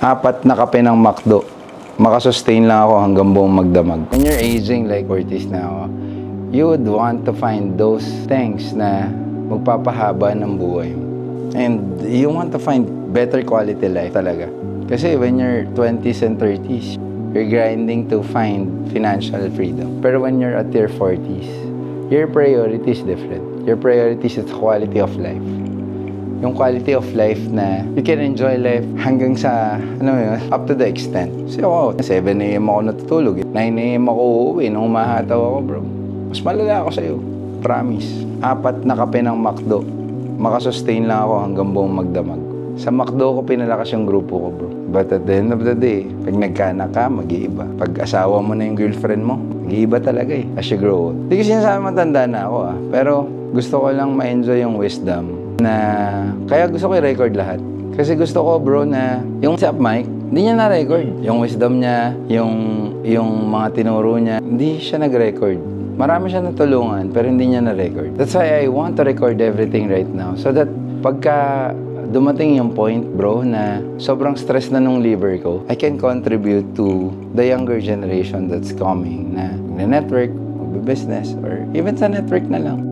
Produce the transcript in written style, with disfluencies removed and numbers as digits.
4 na kape ng McDo. Makasustain lang ako hanggang buong magdamag. When you're aging like 40s na ako, you would want to find those things na magpapahaba ng buhay mo. And you want to find better quality life talaga. Kasi when you're 20s and 30s, you're grinding to find financial freedom. Pero when you're at your 40s, your priority is different. Your priority is quality of life. Yung quality of life na you can enjoy life hanggang sa, up to the extent. Kasi ako, 7 a.m. ako natutulog. 9 a.m. ako uuwi nung umahataw ako, bro. Mas malala ako sa'yo. Promise. 4 na kape ng McDo. Makasustain lang ako hanggang buong magdamag. Sa McDo ko pinalakas yung grupo ko, bro. But at the end of the day, pag nagkaanak ka, mag-iiba. Pag asawa mo na yung girlfriend mo, mag-iiba talaga eh, as you grow old. Hindi ko sinasabi matanda na ako pero gusto ko lang ma-enjoy yung wisdom na kaya gusto ko i-record lahat. Kasi gusto ko, bro, na yung Chap Mike, hindi niya na-record. Yung wisdom niya, yung mga tinuro niya, hindi siya nag-record. Marami siya natulungan, pero hindi niya na-record. That's why I want to record everything right now. So that pagka dumating yung point, bro, na sobrang stress na nung liver ko, I can contribute to the younger generation that's coming na network, magbe-business, or even sa network na lang.